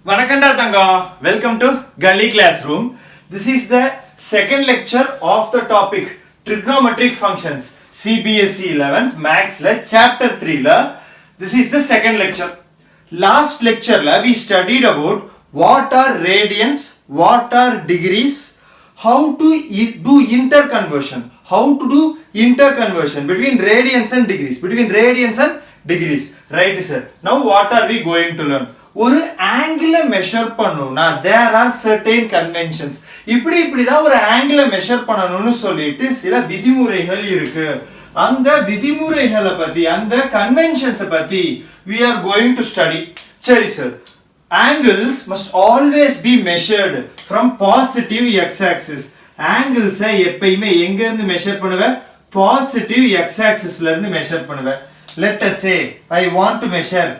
Vanakanda Tanga, welcome to GullyClassroom. This is the second lecture of the topic Trigonometric functions CBSE 11th Maths la chapter 3 la. This is the second lecture. Last lecture la we studied about what are radians, what are degrees, how to do interconversion, between radians and degrees, right sir? Now what are we going to learn? ஒரு angle measure பண்ணனும்னா there are certain conventions. இப்படி தான் ஒரு angle measure பண்ணனும்னு சொல்லிட்டு சில விதிமுறைகள் இருக்கு. அந்த விதிமுறைகளை பத்தி அந்த conventions பத்தி we are going to study. சரி sir. Angles must always be measured from positive x-axis. Angles எப்பயுமே எங்க இருந்து measure பண்ணுவே? Positive x-axisல இருந்து measure பண்ணுவே. Let us say I want to measure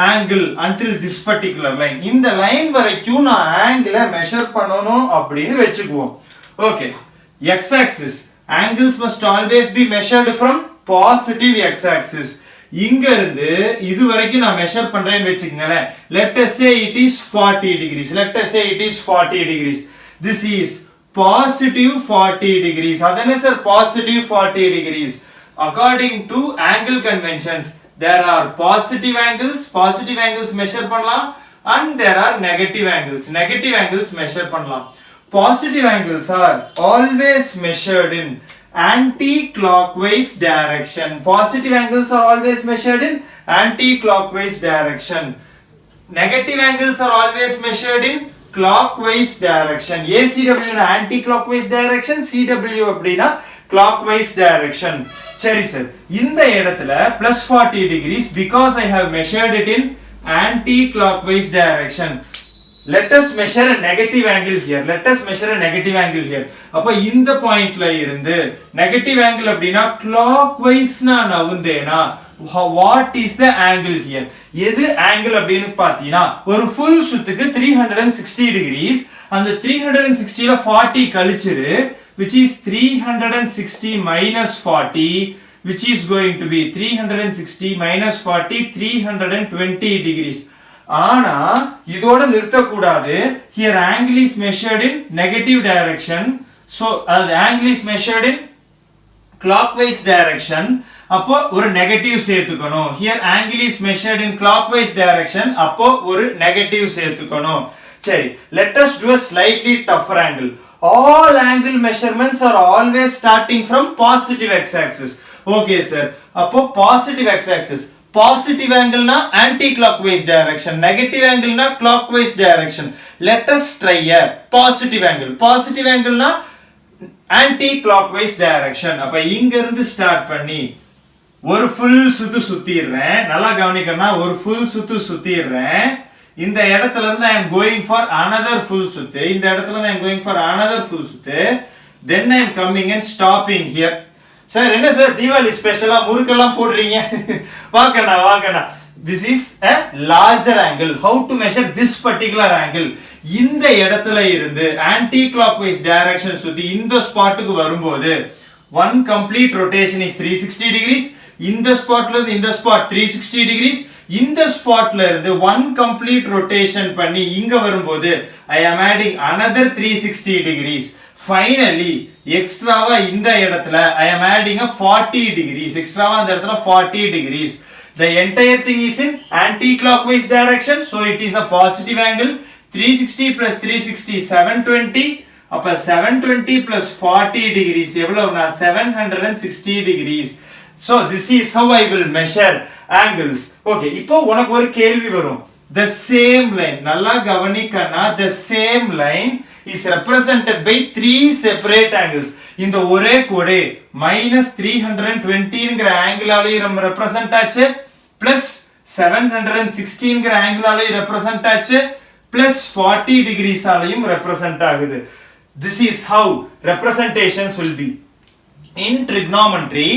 angle until this particular line. இந்த line வரைக்கும் நான் angle measure பண்ணனும் அப்படினு வெச்சுக்குவோம். Okay. X-axis. Angles must always be measured from positive x-axis. இங்க இருந்து இது வரைக்கும் நான் மெஷர் பண்றேன்னு வெச்சுக்கங்களே. Let us say it is 40 degrees. This is positive 40 degrees. அதனே sir positive 40 degrees. According to angle conventions, there are positive angles measure பண்ணலாம் and there are negative angles measure பண்ணலாம். Positive angles are always measured in anti-clockwise direction. Positive angles are always measured in anti-clockwise direction. Negative angles are always measured in clockwise direction. ACW na anti-clockwise direction, CW அப்படினா clockwise direction. சரி sir, இந்த இடத்துல plus 40 degrees because I have measured it in anti-clockwise direction. Let us measure a negative angle here. அப்ப இந்த பாயிண்ட்ல இருந்து negative angle அப்படினா clockwise னா நவுந்தேனா what is the angle here? எது angle அப்படினு பாத்தீனா ஒரு full சுத்துக்கு 360 degrees. அந்த 360 ல 40 கழிச்சிடு, which is 360 minus 40, which is going to be 360 minus 40 320 degrees. ஆனா இதோட நிறுத்த கூடாது. Here angle is measured in negative direction, so the angle is measured in clockwise direction. அப்போ ஒரு நெகட்டிவ் சேர்த்துக்கணும். Here angle is measured in clockwise direction, அப்போ ஒரு negative சேர்த்துக்கணும். சரி, let us do a slightly tougher angle. All angle measurements are always starting from positive x-axis. Okay sir, அப்போ positive x-axis. Positive angle na anti-clockwise direction, negative angle na clockwise direction. Let us try a positive angle na anti-clockwise direction. அப்ப இங்க இருந்து start பண்ணி ஒரு full சுத்து சுத்திறேன். நல்லா கவனிக்கணும், ஒரு full சுத்து சுத்திறேன். இந்த இடத்துல இருந்து I am going for another full சுத்து. இந்த இடத்துல இருந்து I am going for another full சுத்து. Then I am coming and stopping here. Sir என்ன சார் தீபாவளி ஸ்பெஷலா முறுக்கெல்லாம் போடுறீங்க? வாங்கண்ணா. This is a larger angle. How to measure this particular angle? இந்த இடத்துல இருந்து anti clockwise direction சுத்தி இந்த ஸ்பாட்டுக்கு வரும்போது one complete rotation is 360 degrees. இந்த ஸ்பாட்ல இருந்து இந்த ஸ்பாட் 360 degrees. இந்த ஸ்பாட்ல இருந்து one complete rotation பண்ணி இங்க வரும்போது I am adding another 360 degrees. Finally, extraவா இந்த இடத்துல I am adding a 40 degrees. Extraவா இந்த இடத்துல 40 degrees. The entire thing is in anti-clockwise direction, so it is a positive angle. 360 plus 360 720. அப்ப 720 plus 40 degrees எவ்வளவுனா 760 degrees. So this is how I will measure angles. Okay, இப்போ உனக்கு ஒரு கேள்வி வரும். The same line, நல்லா கவனிக்கனா, the same line is represented by three separate angles. இந்த ஒரே கோடு minus 320 ங்கற ஆங்கிளாலயும் represent ஆச்சு, plus 760 ங்கற ஆங்கிளாலயும் ரெப்ரசன்ட் ஆச்சு, plus 40 degrees ஆலயும் ரெப்ரசன்ட் ஆகுது. This is how representations will be. In trigonometry,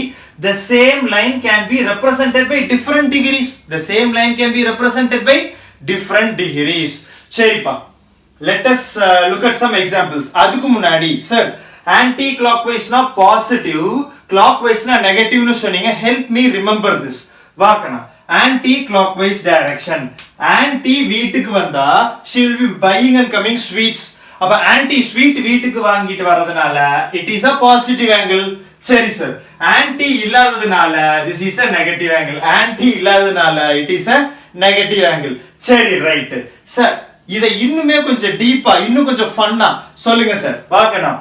the same line can be represented by different degrees. சரிப்பா, let us look at some examples. அதுக்கு முன்னாடி sir, anti-clockwise na positive, clockwise na negative னு சொன்னீங்க. Help me remember this. வாக்கணும் anti clockwise direction anti வீட்டுக்கு வந்தா she will be buying and coming sweets அப்ப anti sweet வீட்டுக்கு வாங்கிட்டு வரதுனால it is a positive angle சரி சார் anti இல்லாததுனால this is a negative angle anti இல்லாததுனால it is a negative angle சரி ரைட் சார் இத இன்னுமே கொஞ்சம் டீப்பா இன்னும் கொஞ்சம் ஃபன்னா சொல்லுங்க சார் பார்க்கணும்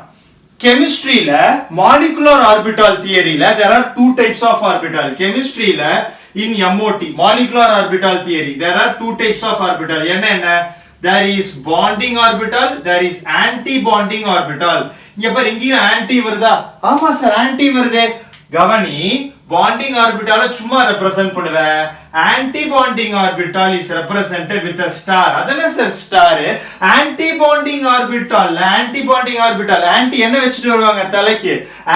கெமிஸ்ட்ரியில மாலிகுலர் ஆர்பிட்டால் தியரியில there are two types of orbital கெமிஸ்ட்ரியில in MOT molecular orbital theory there are two types of orbital என்ன there is bonding orbital there is anti bonding orbital இங்க பாரு இங்கேயும் anti வருதா ஆமா சார் anti வருதே கவனி bonding orbital சும்மா ரெப்ரசன்ட் பண்ணுவேன் anti bonding orbital is represented with a star அதன sir star anti bonding orbital anti என்ன வெச்சிட்டு வருவாங்க தலைக்கு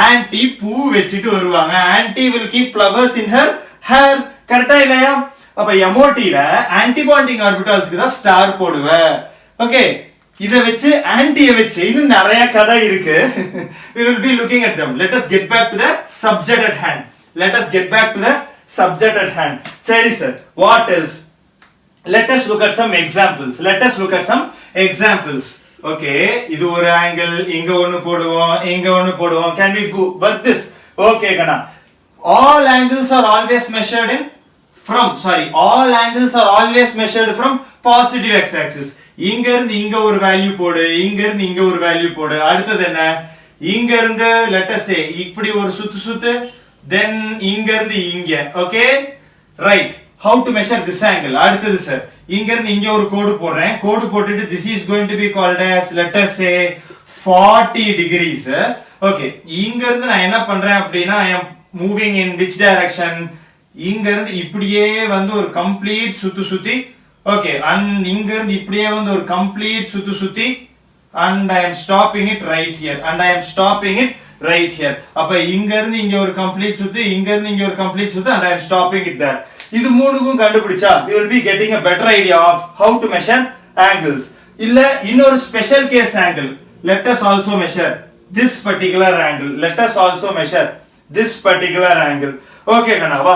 anti பூ வெச்சிட்டு வருவாங்க anti will keep flowers in her hair கரெக்ட்டா இல்லையா அப்ப MOT ல anti bonding orbitals தான் ஸ்டார் போடுவேன் ஓகே இத வெச்சு ஆன்டிய வெச்சு இன்னும் நிறைய கதை இருக்கு we will be looking at them let us get back to the subject at hand சரி sir what else let us look at some examples okay இது ஒரு angle இங்க ஒன்னு போடுவோம் can we go work this okay Kanna all angles are always measured from positive x axis இங்க இருந்து இங்க ஒரு வேல்யூ போடு இங்க இருந்து இங்க ஒரு வேல்யூ போடு அடுத்து என்ன இங்க இருந்து let us say இப்படி ஒரு சுத்து then இங்க இருந்து இங்க okay right how to measure this angle அடுத்து சார் இங்க இருந்து இங்க ஒரு கோடு போட்டுட்டு this is going to be called as let us say 40 degrees okay இங்க இருந்து நான் என்ன பண்றேன் அப்படினா I am moving in which direction இங்க இருந்து இப்படியே வந்து ஒரு complete சுத்தி okay and இங்க இருந்து இப்படியே வந்து ஒரு complete சுத்தி and I am stopping it right here அப்ப இங்க இருந்து இங்க ஒரு complete சுத்தி இங்க இருந்து இங்க ஒரு complete சுத்தி and I am stopping it there இது மூணுக்கும் கண்டுபிடிச்சா you will be getting a better idea of how to measure angles இல்ல இன்னொரு special case angle let us also measure this particular angle okay கண்ணாவா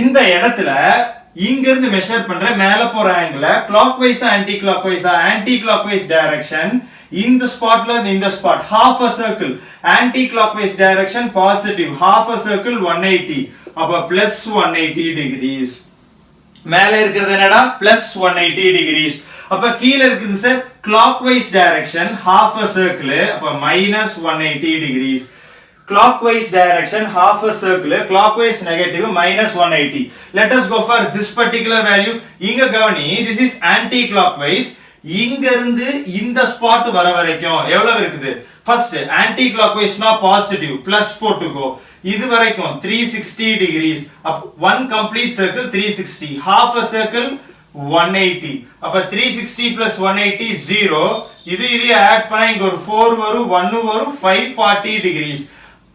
இந்த இடத்துல இங்க இருந்து மெஷர் பண்ற மேல போற angle clockwise anti clockwise direction இந்த ஸ்பாட்ல இந்த spot half a circle anti clockwise direction positive half a circle 180 அப்ப plus 180 degrees மேல இருக்குது என்னடா plus 180 degrees அப்ப கீழ இருக்குது sir clockwise direction half a circle அப்ப minus 180 degrees clockwise direction half a circle clockwise negative minus 180 let us go for this particular value இங்க கவனி this is anti clockwise இங்க இருந்து இந்த ஸ்பாட் வர வரைக்கும் எவ்வளவு இருக்குது first anti clockwise னா positive plus போட்டுக்கோ இது வரைக்கும் 360 degrees one complete circle 360 half a circle 180 அப்ப 360 plus 180 0 இது ஆட் பண்ணா இங்க ஒரு 4 வரும் 1 வரும் 540 degrees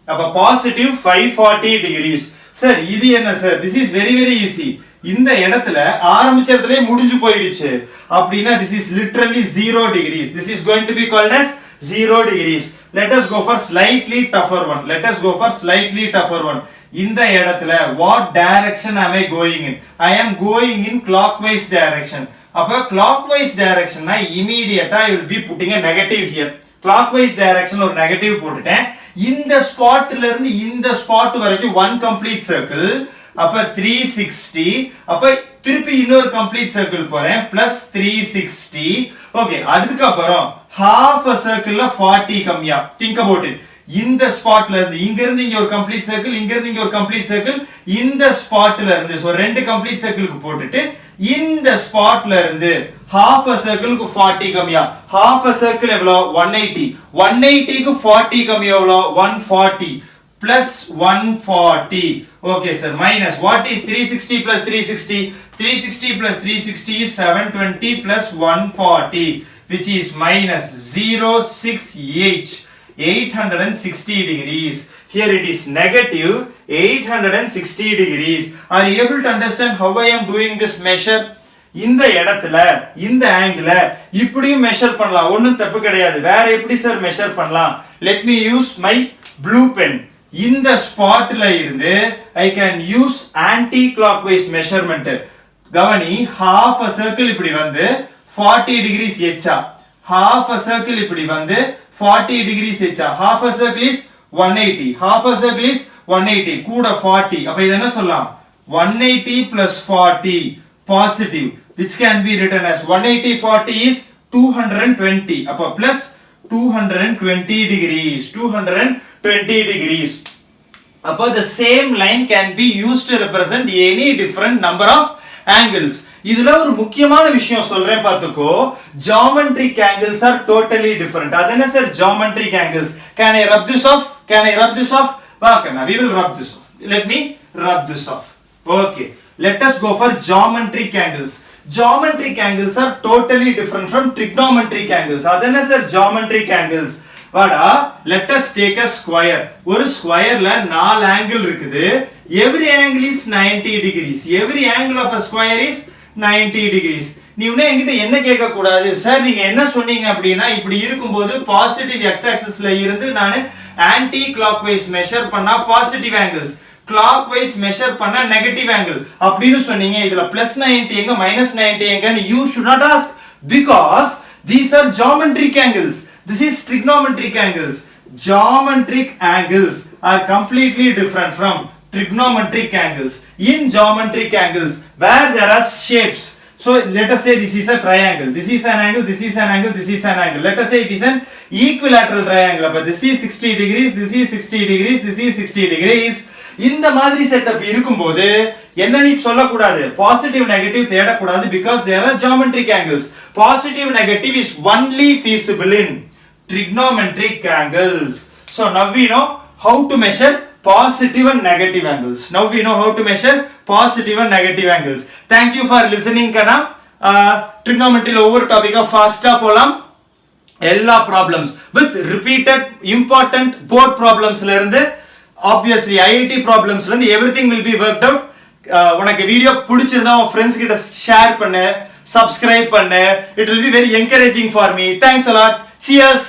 அப்ப positive 540 degrees sir இது என்ன sir this is very easy இந்த இடத்துல ஆரம்பிச்ச இடத்துலயே முடிஞ்சு போயிடுச்சு அப்படினா this is literally 0 degrees this is going to be called as 0 degrees let us go for slightly tougher one இந்த இடத்துல what direction am I going in I am going in clockwise direction அப்ப clockwise direction னா immediate I will be putting a negative here clockwise direction ஒரு negative போட்டுட்டேன் இந்த ஸ்பாட்ல இருந்து இந்த ஸ்பாட் வரைக்கும் one complete circle அப்ப 360 அப்ப திருப்பி இன்னொரு complete circle போறேன் plus 360 okay அதுக்கு அப்புறம் half a circle ல 40 கம்மியா think about it இந்த ஸ்பாட்ல இருந்து இங்க இருந்து இங்க ஒரு complete circle இங்க இருந்து இங்க ஒரு complete circle இந்த ஸ்பாட்ல இருந்து சோ ரெண்டு complete circleக்கு போட்டுட்டு இந்த ஸ்பாட்ல இருந்து half a circle க்கு 40 கம்மியா half a circle எவ்வளவு 180 க்கு 40 கம்மியா எவ்வளவு 140 plus 140 okay sir minus what is 360 plus 360 plus 360 is 720 plus 140 which is minus 068 860 degrees here it is negative 860 degrees are you able to understand how I am doing this measure இந்த இடத்துல இந்த ஆங்கிள இப்படியும் measure பண்ணலாம் ஒண்ணும் தப்பு கிடையாது வேற எப்படி சார் மெஷர் பண்ணலாம் let me use my blue pen இந்த ஸ்பாட்ல இருந்து I can use anti clockwise measurement. கவனி, half a circle இப்படி வந்து 40 degrees எச்சா, half a circle இப்படி வந்து 40 degrees எச்சா, half a circle is 180, half a circle is 180 கூட 40, அப்ப இது என்ன சொல்லலாம், 180 plus 40 positive, which can be written as 180 40 is 220, அப்ப plus 220 degrees, 220 degrees. அப்ப the same line can be used to represent any different number of angles. இதுல ஒரு முக்கியமான விஷயம் சொல்றேன் பாத்துக்கோ, geometric angles are totally different. அது என்ன sir geometric angles? Can I rub this off? Can I rub this off? வாக்கண்ணா, we will rub this off. Let me rub this off. Okay, let us go for geometric angles. Geometric angles are totally different from trigonometric angles. அது என்ன sir geometric angles? வாடா, let us take a square. ஒரு ஸ்கொயர்ல 4 angle இருக்குது. Every angle is 90 degrees. Every angle of a square is 90 degrees. நீ உடனே என்கிட்ட என்ன கேட்க கூடாது, சார் நீங்க என்ன சொன்னீங்க அப்படின்னா இப்படி இருக்கும்போது பாசிட்டிவ் எக்ஸ் ஆக்சிஸ்ல இருந்து நான் ஆன்டி கிளாக்வைஸ் மெஷர் பண்ணா பாசிட்டிவ் ஆங்கிள்ஸ், கிளாக்வைஸ் மெஷர் பண்ணா நெகட்டிவ் ஆங்கிள் அப்படின்னு சொன்னீங்க. இதுல +90 எங்க -90 எங்கன்னு you should not ask, because these are geometric angles. This is trigonometric angles. Geometric angles are completely different from trigonometric angles. In geometric angles, where there are shapes, so let us say this is a triangle, this is an angle, this is an angle, this is an angle. Let us say it is an equilateral triangle. But this is 60 degrees, this is 60 degrees, this is 60 degrees. இந்த மாதிரி setup இருக்கும்போது என்ன நீ சொல்லக்கூடாது, positive negative தேடக்கூடாது, because there are geometric angles. Positive negative is only feasible in trigonometric angles. So now we know how to measure positive and negative angles. Now we know how to measure positive and negative angles. Thank you for listening kana. Trigonometry over topic of fasta polam. எல்லா problems with repeated important board problems ல இருந்து obviously IIT problems ல இருந்து everything will be worked out. உனக்கு video பிடிச்சிருந்தா உன் friends கிட்ட share பண்ணு, subscribe பண்ணு. It will be very encouraging for me. Thanks a lot. Cheers.